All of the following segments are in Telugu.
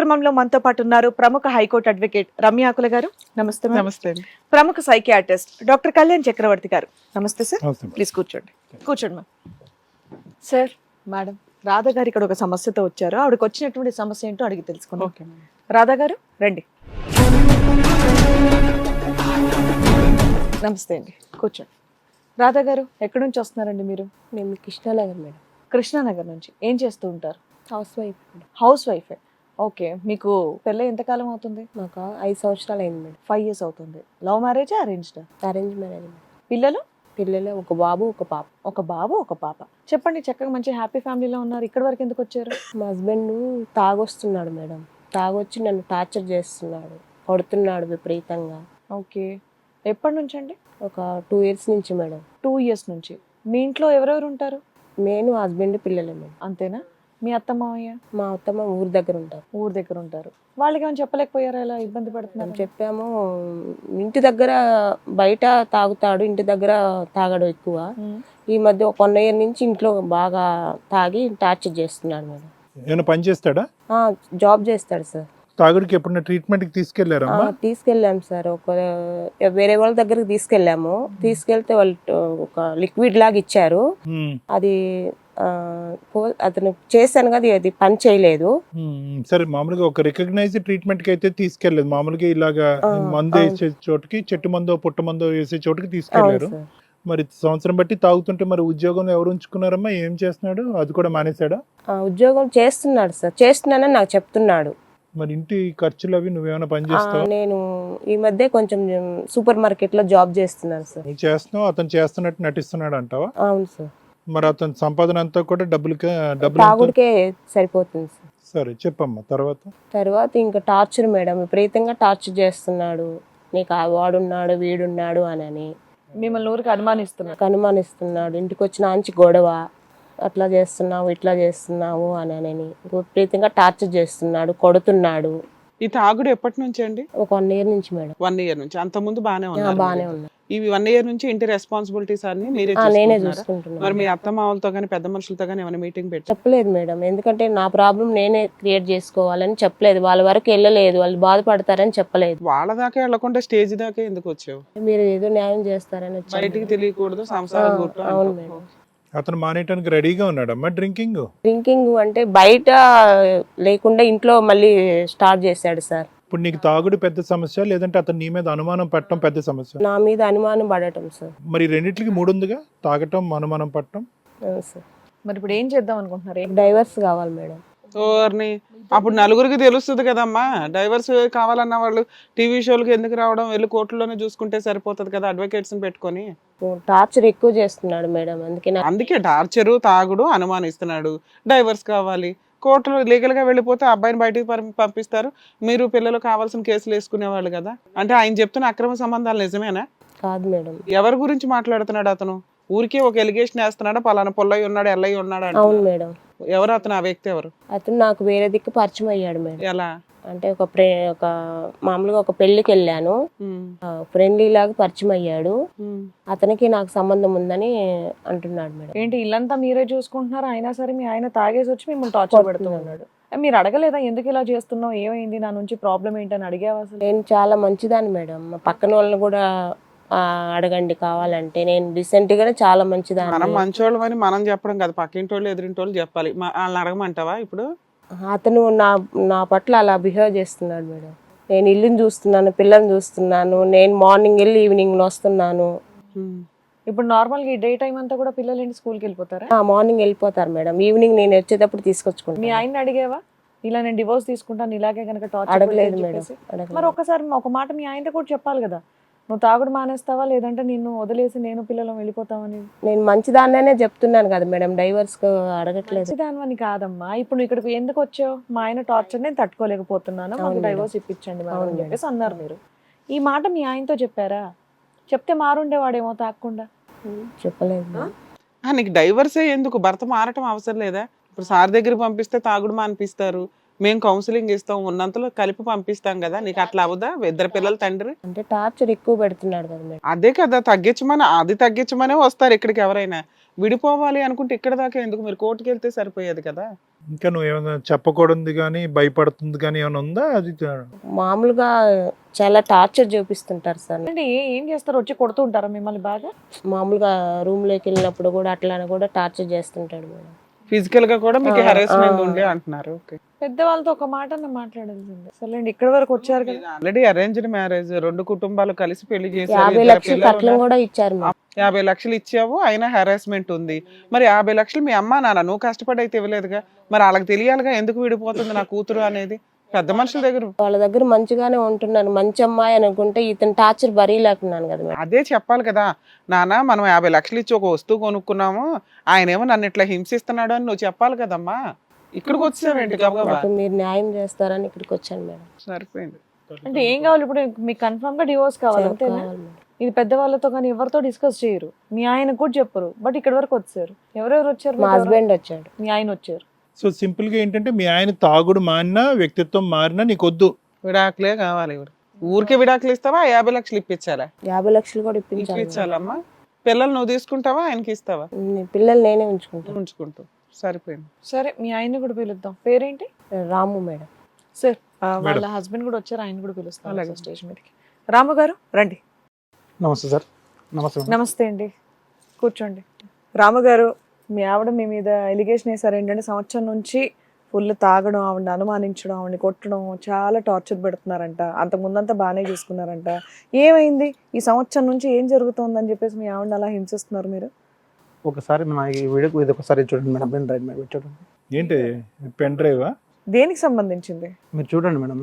కార్యక్రమంలో మనతో పాటు ఉన్నారు ప్రముఖ హైకోర్టు అడ్వకేట్ రమ్యాకుల గారు. నమస్తే మేడం. నమస్తే అండి. ప్రముఖ సైకియాట్రిస్ట్ డాక్టర్ కళ్యాణ్ చక్రవర్తి గారు. నమస్తే సార్. నమస్తే మేడం. ప్లీజ్ కూర్చోండి. కూర్చోండి మ్యామ్. సార్, మేడం రాధా గారు ఇక్కడ ఒక సమస్యతో వచ్చారు. ఆవిడకి వచ్చినటువంటి సమస్య ఏంటో అడిగి తెలుసుకుందాం. Okay madam. రాధా గారు రండి. నమస్తే అండి, కూర్చోండి. రాధా గారు ఎక్కడి నుంచి వస్తున్నారండి మీరు? మేము కృష్ణానగర్ మేడం. కృష్ణానగర్ నుంచి. ఏం చేస్తూ ఉంటారు? Housewife madam. హౌస్ వైఫే. ఓకే, మీకు పెళ్ళి ఎంతకాలం అవుతుంది? మాకు 5 సంవత్సరాలు అయింది మేడం. 5 years అవుతుంది. లవ్ మ్యారేజా అరేంజ్డా? Arrange marriage madam. పిల్లలు? పిల్లలు ఒక బాబు ఒక పాప. ఒక బాబు ఒక పాప. చెప్పండి, చక్కగా మంచి హ్యాపీ ఫ్యామిలీలో ఉన్నారు. ఇక్కడి వరకు ఎందుకు వచ్చారు? మా హస్బెండ్ తాగొస్తున్నాడు మేడం. తాగొచ్చి నన్ను టార్చర్ చేస్తున్నాడు, కొడుతున్నాడు విపరీతంగా. ఓకే, ఎప్పటి నుంచి అండి? ఒక 2 years నుంచి మేడం. 2 years నుంచి. మీ ఇంట్లో ఎవరెవరు ఉంటారు? నేను హస్బెండ్ పిల్లలే మేడం. అంతేనా? మీ అత్త మామయ్య? మా అత్తమ్మ ఊరి దగ్గర ఉంటారు. ఊరు దగ్గర ఉంటారు. వాళ్ళకి ఏమైనా చెప్పలేకపోయారా ఇలా ఇబ్బంది పడుతున్నారు? చెప్పాము, ఇంటి దగ్గర బయట తాగుతాడు, ఇంటి దగ్గర తాగడు ఎక్కువ. ఈ మధ్య ఒక 1 year నుంచి ఇంట్లో బాగా తాగి టార్చర్ చేస్తున్నాడు మేడం. ఏమైనా పని చేస్తాడా? జాబ్ చేస్తాడు సార్. తాగుడికి ఎప్పుడైనా ట్రీట్మెంట్ కి తీసుకెళ్లారమ్మా? తీసుకెళ్ళాం సార్. వేరే వాళ్ళ దగ్గరకు తీసుకెళ్ళాము. తీసుకెళ్తే వాళ్ళు ఒక లిక్విడ్ లాగా ఇచ్చారు. అది అతను చేశాను కదా, అది పని చేయలేదు. సరే, మామూలుగా ఒక రికగ్నైజ్డ్ ట్రీట్మెంట్ కి అయితే తీసుకెళ్లేదు. మామూలుగా ఇలాగా మందు వేసే చోటుకి, చెట్టు మందో పుట్ట మందో వేసే చోటుకి తీసుకెళ్లారు. మరి సంవత్సరం బట్టి తాగుతుంటే మరి ఉద్యోగం ఎవరు ఉంచుకున్నారమ్మా? ఏం చేస్తున్నాడు? అది కూడా మానేశాడా? ఉద్యోగం చేస్తున్నాడు సార్. చేస్తున్నానని నాకు చెప్తున్నాడు. మరి ఇంటి ఖర్చులు అవి నువ్వేమైనా పని చేస్తావా? నేను ఈ మధ్య కొంచెం సూపర్ మార్కెట్ లో జాబ్ చేస్తున్నాను సార్. నువ్వు చేస్తున్నావు, అతను చేస్తున్నట్టు నటిస్తున్నాడు అంటావా? అవును సార్. మరి అతని సంపాదన అంతా కూడా డబ్బులు తాగుడికే సరిపోతుంది సార్. సరే, చెప్పమ్మా. తర్వాత ఇంకా టార్చర్ మేడం, విపరీతంగా టార్చర్ చేస్తున్నాడు. నీకు వాడున్నాడు వీడున్నాడు అని మిమ్మల్ని ఊరికి అనుమానిస్తున్నాడు. ఇంటికి వచ్చిన ఆంచి గొడవ, అట్లా చేస్తున్నావు ఇట్లా చేస్తున్నావు అని విపరీతంగా టార్చర్ చేస్తున్నాడు, కొడుతున్నాడు. ఈ తాగుడు ఎప్పటి నుంచి అండి? ఒక 1 year నుంచి మేడం. 1 year నుంచి. అంత ముందు బానే ఉన్నారు? బానే ఉన్నా. ఇవి 1 year నుంచి ఇంటి రెస్పాన్సిబిలిటీస్ అన్ని మీరే నేనే చూసుకుంటున్నారా? చూసుకుంటున్నాను. మరి మీ అత్త మామలతో గానీ పెద్ద మనుషులతో గానీ ఏమైనా మీటింగ్ పెట్టి చెప్పలేదు మేడం, ఎందుకంటే నా ప్రాబ్లం నేనే క్రియేట్ చేసుకోవాలని చెప్పలేదు. వాళ్ళ వరకు వెళ్ళలేదు, వాళ్ళు బాధపడతారని చెప్పలేదు. వాళ్ళ దాకా వెళ్లకుండా స్టేజ్ దాకా ఎందుకు వచ్చావు? మీరు ఏదో న్యాయం చేస్తారని వచ్చాను. బయటికి తెలియకూడదు, సంసారం గుట్టు అవును అంటావు. మేడం. అతను మానేయడానికి రెడీగా ఉన్నాడమ్మా. డ్రింకింగ్ అంటే బయట లేకుండా ఇంట్లో మళ్ళీ స్టార్ట్ చేశాడు సార్. ఇప్పుడు నీకు తాగుడు పెద్ద సమస్య, లేదంటే అతను నీ మీద అనుమానం పట్టడం పెద్ద సమస్య? నా మీద అనుమానం పడటం సార్. మరి రెండింటికి 3 ఉందిగా, తాగటం అనుమానం పట్టడం. అవును సార్. మరి ఇప్పుడు ఏం చేద్దాం అనుకుంటున్నారు? డైవర్స్ కావాలి మేడం. ఓర్ని, అప్పుడు నలుగురికి తెలుస్తుంది కదమ్మా. డైవర్స్ కావాలన్న వాళ్ళు టీవీ షోలకు ఎందుకు రావడం? వెళ్ళి కోర్టులోనే చూసుకుంటే సరిపోతుంది కదా, అడ్వకేట్స్ పెట్టుకొని. టార్చర్ ఎక్కువ చేస్తున్నాడు మేడం, అందుకే టార్చరు, తాగుడు, అనుమానిస్తున్నాడు. డైవర్స్ కావాలి, కోర్టులో లీగల్ గా వెళ్ళిపోతే అబ్బాయిని బయటికి పంపిస్తారు. మీరు పిల్లలు కావాల్సిన కేసులు వేసుకునేవాళ్ళు కదా. అంటే ఆయన చెప్తున్న అక్రమ సంబంధాలు నిజమేనా? కాదు మేడం. ఎవరి గురించి మాట్లాడుతున్నాడు అతను? ఊరికే ఒక ఎలిగేషన్ వేస్తున్నాడా, పలానా పొల్లయ్య ఉన్నాడు ఎల్లయ్య ఉన్నాడు? అవును మేడం. ఎవరు అతను? ఆ వ్యక్తి ఎవరు? అతను నాకు వేరే దిక్కు పరిచయం అయ్యాడు మేడం. ఎలా అంటే ఒక మామూలుగా ఒక పెళ్లికి వెళ్ళాను, ఫ్రెండ్లీ లాగా పరిచయం అయ్యాడు. అతనికి నాకు సంబంధం ఉందని అంటున్నాడు మేడం. ఏంటి ఇల్లంతా మీరే చూసుకుంటున్నారు, అయినా సరే మీ ఆయన తాగేసి వచ్చి మిమ్మల్ని టార్చర్ పెడుతున్నాడు. మీరు అడగలేదా ఎందుకు ఇలా చేస్తున్నావు, ఏమైంది, నా నుంచి ప్రాబ్లం ఏంటని అడిగావా అసలు? నేను చాలా మంచిదాన్ని మేడం. మా పక్కన వాళ్ళని కూడా అడగండి కావాలంటే. నేను రీసెంట్ గానే చాలా మంచిదాన్ని. మనం మంచోళ్ళం అని మనం చెప్పడం కదా, పక్కింటి వాళ్ళు ఎదురింటి వాళ్ళు చెప్పాలి. వాళ్ళని అడగమంటావా ఇప్పుడు? అతను నా పట్ల అలా బిహేవ్ చేస్తున్నాడు మేడం. నేను ఇల్లుని చూస్తున్నాను, పిల్లల్ని చూస్తున్నాను, నేను మార్నింగ్ వెళ్ళి ఈవినింగ్ వస్తున్నాను. ఇప్పుడు నార్మల్ గా డే టైం అంతా కూడా పిల్లలు ఏంటి స్కూల్కి వెళ్ళిపోతారా? మార్నింగ్ వెళ్ళిపోతారు మేడం, ఈవినింగ్ నేను వచ్చేటప్పుడు తీసుకొచ్చుకుంటాను. మీ ఆయన అడిగేవా ఇలా నేను డివోర్స్ తీసుకుంటాను ఇలాగే కనుక టార్చర్? అడగలేదు మేడం. మరి ఒకసారి ఒక మాట మీ ఆయనతో కూడా చెప్పాలి కదా, నువ్వు తాగుడు మానేస్తావా లేదంటే నిన్ను వదిలేసి నేను పిల్లలు వెళ్ళిపోతావని. నేను మంచిదాన్నే చెప్తున్నాను కదా మేడం, డైవర్స్ అడగట్లేదు. మంచిదానివని కాదమ్మా, ఇప్పుడు నువ్వు ఇక్కడికి ఎందుకు వచ్చావు? మా ఆయన టార్చర్ నేను తట్టుకోలేకపోతున్నాను, మాకు డైవర్స్ ఇప్పించండి అని చెప్పేసి అన్నారు మీరు. ఈ మాట మీ ఆయనతో చెప్పారా? చెప్తే మారుండేవాడేమో తాగకుండా. చెప్పలేదు. నీకు డైవర్సే ఎందుకు? భర్త మారటం అవసరం లేదా? ఇప్పుడు సార్ దగ్గర పంపిస్తే తాగుడు మానిపిస్తారు, మేము కౌన్సిలింగ్ ఇస్తాం, ఉన్నంతలో కలిపి పంపిస్తాం కదా. నీకు అట్లా అవదా? 2 పిల్లల తండ్రి అంటే టార్చర్ ఎక్కువ పెడుతున్నాడు కదా మేడం. అదే కదా, తగ్గించమని, అది తగ్గించమనే వస్తారు ఇక్కడికి ఎవరైనా. విడిపోవాలి అనుకుంటే ఇక్కడ దాకా ఎందుకు, మీరు కోర్టుకి వెళ్తే సరిపోయేది కదా. ఇంకా నువ్వు ఏమైనా చెప్పకూడదు కానీ భయపడుతుంది కానీ ఏమైనా ఉందా? అది మామూలుగా చాలా టార్చర్ చూపిస్తుంటారు సార్. అంటే ఏం చేస్తారు? వచ్చి కొడుతూ ఉంటారా మిమ్మల్ని బాగా? మామూలుగా రూమ్ లోకి వెళ్ళినప్పుడు కూడా అట్లానే కూడా టార్చర్ చేస్తుంటాడు మేడం. ఫిజికల్ గా కూడా మీకు హెరాస్మెంట్ ఉండే అంటున్నారు. ఓకే, పెద్దవాళ్ళతో ఒక మాట మాట్లాడాల్సిందే. సరేండి, ఇక్కడ వరకు వచ్చారు కదా. ఆల్రెడీ అరేంజ్డ్ మ్యారేజ్, 2 కుటుంబాలు కలిసి పెళ్లి 50 చేశారు, లక్షలు కట్నం కూడా ఇచ్చారు మేడం. 50 లక్షలు ఇచ్చావు, అయినా హెరాస్మెంట్ ఉంది. మరి 50 లక్షలు మీ అమ్మ నాన్న నువ్వు కష్టపడి అయితే ఇవ్వలేదుగా, మరి వాళ్ళకి తెలియాలిగా ఎందుకు విడిపోతుంది నా కూతురు అనేది. పెద్ద మనుషుల దగ్గర వాళ్ళ దగ్గర మంచిగానే ఉంటున్నాను, మంచి అమ్మాయి అనుకుంటే ఇతను టార్చర్ బరీలేకున్నాను కదా మేడం. అదే చెప్పాలి కదా, నాన్న మనం 50 లక్షలు ఇచ్చి ఒక వస్తువు కొనుక్కున్నాము, ఆయన ఏమో నన్ను ఇట్లా హింసిస్తున్నాడు అని నువ్వు చెప్పాలి కదమ్మా. ఇక్కడికి వచ్చావేంటి గబగబా? నాకు మీరు న్యాయం చేస్తారని ఇక్కడికి వచ్చాను మేడం. సరిపోయింది. అంటే ఏం కావాలి ఇప్పుడు? మీకు కన్ఫర్మ్ గా డివోర్స్ కావాలి అంతేనా? కావాలి మేడం. ఇది పెద్దవాళ్ళతో కానీ ఎవరితో డిస్కస్ చేయరు, మీ ఆయనకు కూడా చెప్పరు. బట్ ఇక్కడ వరకు వచ్చారు. ఎవరెవరు వచ్చారు? మా హస్బెండ్ వచ్చాడు. మీ ఆయన వచ్చారు. సో సింపుల్ గా ఏంటంటే మీ ఆయన తాగుడు మారినా వ్యక్తిత్వం మారినా నీకు వద్దు, విడాకులే కావాలి. ఊరికే విడాకులు ఇస్తావా? 50 లక్షలు ఇప్పించాలా? 50 లక్షలు కూడా ఇప్పించాలి. ఇప్పించాలమ్మా. పిల్లలు నువ్వు తీసుకుంటావా, ఆయనకి ఇస్తావా? పిల్లలు నేనే ఉంచుకుంటాను. ఉంచుకుంటూ సరిపోయింది. సరే, మీ ఆయన్ని కూడా పిలుద్దాం. పేరేంటి? రాము మేడం. సార్, వాళ్ళ హస్బెండ్ కూడా వచ్చారు, ఆయన కూడా పిలుస్తాను స్టేజ్ మీదకి. రాము గారు రండి. నమస్తే సార్. నమస్తే. నమస్తే అండి, కూర్చోండి. రాము గారు, మీ ఆవిడ మీ మీద ఎలిగేషన్ వేసారు ఏంటంటే సంవత్సరం నుంచి ఫుల్ తాగడం, ఆవిడని అనుమానించడం, ఆవిడని కొట్టడం, చాలా టార్చర్ పెడుతున్నారంట. అంతకుముందంతా బాగానే చూసుకున్నారంట. ఏమైంది? ఈ సంవత్సరం నుంచి ఏం జరుగుతోందని చెప్పేసి మీ ఆవిడని అలా హింసిస్తున్నారు మీరు? ఒకసారి మన ఈ వీడియోకి ఇది ఒకసారి చూడండి మేడం. పెన్ డ్రైవ్ మీద చూడండి. ఏంటి పెన్ డ్రైవా? దేనికి సంబంధించింది? మీరు చూడండి మేడం.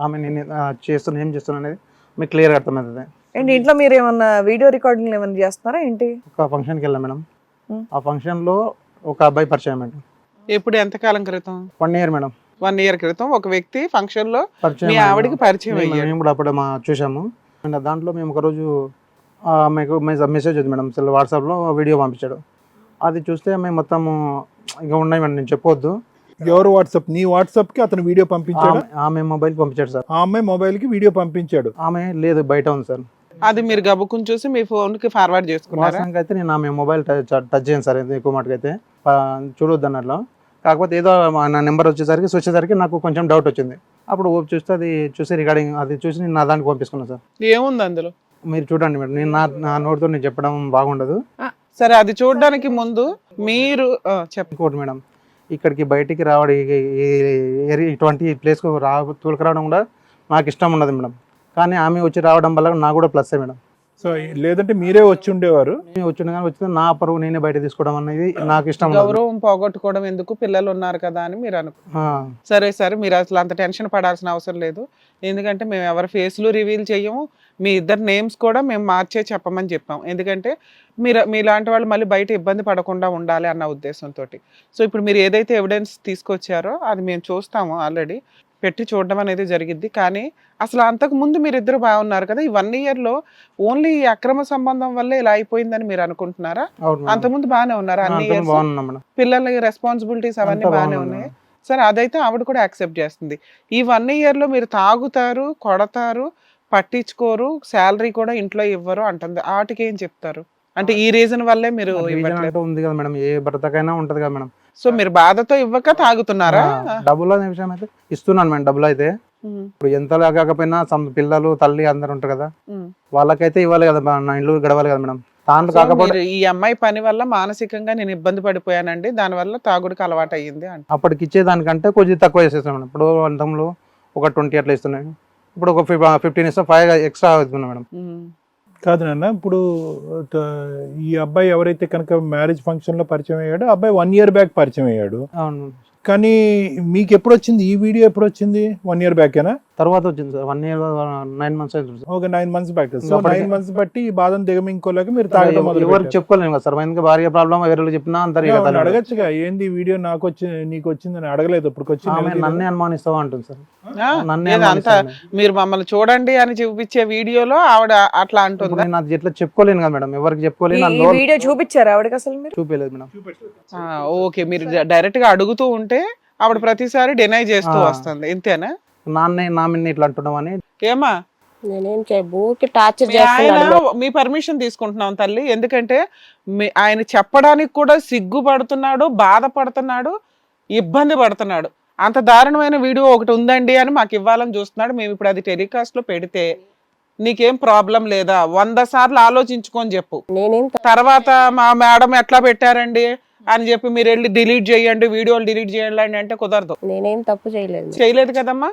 ఆమె నేను చేస్తున్నా ఏం చేస్తున్నా అనేది మీకు క్లియర్గా అర్థమవుతుంది. ఏంటి ఇంట్లో మీరు ఏమన్నా వీడియో రికార్డింగ్ ఏమైనా చేస్తున్నారా ఏంటి? ఒక ఫంక్షన్కి వెళ్ళాం మేడం. ఆ ఫంక్షన్లో ఒక అబ్బాయి పరిచయం మేడం. ఎప్పుడు, ఎంతకాలం క్రితం? 1 year మేడం. 1 year క్రితం ఒక వ్యక్తి ఫంక్షన్ లో పరిచయం మీ ఆవిడకి పరిచయం అయ్యాడు. మేము కూడా అప్పుడు చూసాము. అండ్ దాంట్లో మేము ఒకరోజు మీకు మెసేజ్ ఉంది మేడం, వాట్సాప్లో వీడియో పంపించాడు. అది చూస్తే మేము మొత్తము ఇంకా ఉన్నాయి మేడం, నేను చెప్పొద్దు. ఎవరు వాట్సాప్? నీ వాట్సాప్ కి అతను వీడియో పంపించాడు? ఆమె మొబైల్ పంపించాడు సార్. ఆ అమ్మాయి మొబైల్ కి వీడియో పంపించాడు? ఆమె లేదు, బయట ఉంది సార్. అది మీరు గబుక్కుని చూసి మీ ఫోన్ కి ఫార్వర్డ్ చేసుకున్నారా? వాస్తవానికి అయితే నేను ఆమె మొబైల్ టచ్ చేయను సార్, ఎక్కువ మటుకు అయితే చూడొద్దు అన్నట్లు. కాకపోతే ఏదో నా నెంబర్ వచ్చేసరికి నాకు కొంచెం డౌట్ వచ్చింది. అప్పుడు చూస్తే అది చూసి రికార్డింగ్ అది చూసి నేను నా దానికి పంపించుకున్నాను సార్. ఏముంది అందులో మీరు చూడండి మేడం. నేను నా నోటితో నేను చెప్పడం బాగుండదు. సరే, అది చూడడానికి ముందు మీరు ఇంకోటి మేడం, ఇక్కడికి బయటికి రావడం ఇటువంటి ప్లేస్కు తోలుకురావడం కూడా నాకు ఇష్టం ఉండదు మేడం. కానీ ఆమె వచ్చి రావడం వల్ల నాకు కూడా ప్లస్ మేడం. సో లేదంటే మీరే వచ్చి ఉండేవారు? వచ్చిన నా పరువు నేనే బయట తీసుకోవడం అనేది నాకు ఇష్టం ఉండదు. గౌరవం పోగొట్టుకోవడం ఎందుకు, పిల్లలు ఉన్నారు కదా అని మీరు సరే మీరు అసలు అంత టెన్షన్ పడాల్సిన అవసరం లేదు. ఎందుకంటే మేము ఎవరి ఫేస్లు రివీల్ చేయము, మీ ఇద్దరు నేమ్స్ కూడా మేము మార్చే చెప్పమని చెప్పాం. ఎందుకంటే మీలాంటి వాళ్ళు మళ్ళీ బయట ఇబ్బంది పడకుండా ఉండాలి అన్న ఉద్దేశంతో. సో ఇప్పుడు మీరు ఏదైతే ఎవిడెన్స్ తీసుకొచ్చారో అది మేము చూస్తాము, ఆల్రెడీ పెట్టి చూడడం అనేది జరిగింది. కానీ అసలు అంతకు ముందు మీరిద్దరు బాగున్నారు కదా, ఈ 1 year లో ఓన్లీ అక్రమ సంబంధం వల్లే ఇలా అయిపోయిందని మీరు అనుకుంటున్నారా? అంతకుముందు బాగానే ఉన్నారా? అన్ని పిల్లల రెస్పాన్సిబిలిటీస్ అవన్నీ బాగానే ఉన్నాయి. సరే, అదైతే ఆవిడ కూడా యాక్సెప్ట్ చేస్తుంది. ఈ 1 year లో మీరు తాగుతారు, కొడతారు, పట్టించుకోరు, శాలరీ కూడా ఇంట్లో ఇవ్వరు అంటుంది. వాటికి ఏం చెప్తారు? అంటే ఈ రీజన్ వల్లే మీరు ఉంది కదా మేడం, ఏ భర్తకైనా ఉంటది కదా మేడం. సో మీరు బాధతో ఇవ్వక తాగుతున్నారా? డబ్బులు అనే విషయం అయితే ఇస్తున్నాను మేడం. డబ్బులు అయితే ఇప్పుడు ఎంతలా కాకపోయినా పిల్లలు తల్లి అందరు ఉంటారు కదా, వాళ్ళకైతే ఇవ్వాలి కదా, నా ఇల్లు గడవాలి కదా మేడం. తాను కాకపోతే ఈ అమ్మాయి పని వల్ల మానసికంగా నేను ఇబ్బంది పడిపోయానండి, దాని వల్ల తాగుడికి అలవాటు అయ్యింది అంటే అప్పటికి ఇచ్చేదానికంటే కొంచెం తక్కువ చేసేస్తాం మేడం. ఇప్పుడు అంతంలో ఒక 20 అట్లా ఇస్తున్నాయి, ఇప్పుడు ఒక 15 ఇస్తాం, 5 ఎక్స్ట్రా అవుతుంది మేడం. కాదు నాన్న, ఇప్పుడు ఈ అబ్బాయి ఎవరైతే కనుక మ్యారేజ్ ఫంక్షన్ లో పరిచయం అయ్యాడో అబ్బాయి 1 year బ్యాక్ పరిచయం అయ్యాడు. అవును. కానీ మీకు ఎప్పుడు వచ్చింది ఈ వీడియో? ఎప్పుడు వచ్చింది? 1 year బ్యాకేనా? తర్వాత వచ్చింది సార్. 1 year 9 months అవుతుంది సార్. ఒక 9 months బ్యాక్. సో 9 months బట్టి ఈ బాధను దిగమింకోలేక మీరు తాగడం మొదలు ఎవరికి చెప్పుకోలేము కదా సార్. ఎందుకు భార్య ప్రాబ్లం ఎవరు చెప్పినా అందరు అడగచ్చుగా, ఏంది వీడియో నాకు వచ్చి నీకు వచ్చిందని అడగలేదు? ఇప్పుడు నన్నే అనుమానిస్తావా అంటుంది సార్. అంతా మీరు మమ్మల్ని చూడండి అని చూపించే వీడియోలో ఆవిడ అట్లా అంటుంది. నాకు ఎట్లా చెప్పుకోలేను కదా మేడం, ఎవరికి చెప్పుకోలేను. వీడియో చూపించారు ఆవిడకి? అసలు మీరు చూపించలేదు మేడం. ఓకే, మీరు డైరెక్ట్ గా అడుగుతూ ఉంటే ఆవిడ ప్రతిసారి డినై చేస్తూ వస్తుంది, ఇంతేనా? నా మీద ఇట్లా అంటున్నావు అని. ఏమా నేనేం ఊరికి టార్చర్ మీ ఆయన చేస్తున్నాడు. మీ పర్మిషన్ తీసుకుంటున్నాం తల్లి, ఎందుకంటే ఆయన చెప్పడానికి కూడా సిగ్గుపడుతున్నాడు, బాధపడుతున్నాడు, ఇబ్బంది పడుతున్నాడు. అంత దారుణమైన వీడియో ఒకటి ఉందండి అని మాకు ఇవ్వాలని చూస్తున్నాడు. మేము ఇప్పుడు అది టెలికాస్ట్ లో పెడితే నీకేం ప్రాబ్లం లేదా? 100 సార్లు ఆలోచించుకొని చెప్పు. నేనేం తర్వాత మా మేడం ఎట్లా పెట్టారండి అని చెప్పి మీరు వెళ్ళి డిలీట్ చేయండి, వీడియోలు డిలీట్ చేయండి అంటే కుదరదు. నేనేం తప్పు చేయలేదు. చేయలేదు కదమ్మా.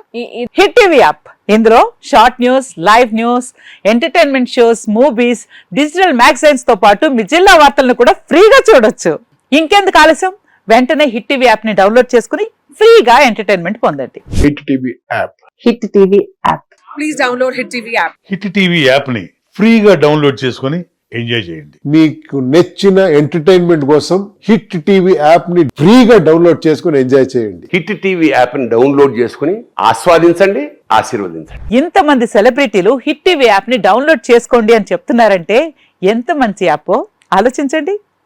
హిట్ టీవీ యాప్ ఇందులో short news, live news, entertainment shows, movies, digital magazines తో పాటు మీ జిల్లా వార్తలను కూడా ఫ్రీగా చూడొచ్చు. ఇంకెందుకు ఆలస్యం, వెంటనే హిట్ టీవీ యాప్ ని డౌన్లోడ్ చేసుకుని ఫ్రీగా ఎంటర్టైన్మెంట్ పొందండి. Hit TV app. Hit TV app. Please download hit TV app. Hit TV app ని ఫ్రీగా డౌన్లోడ్ చేసుకొని ఎంజాయ్ చేయండి. మీకు నచ్చిన ఎంటర్టైన్మెంట్ కోసం హిట్ టీవీ యాప్ ని ఫ్రీగా డౌన్లోడ్ చేసుకుని ఎంజాయ్ చేయండి. హిట్ టీవీ యాప్ ని డౌన్లోడ్ చేసుకుని ఆస్వాదించండి, ఆశీర్వదించండి. ఇంతమంది సెలబ్రిటీలు హిట్ టీవీ యాప్ ని డౌన్లోడ్ చేసుకోండి అని చెప్తున్నారంటే ఎంత మంచి యాప్ ఆలోచించండి.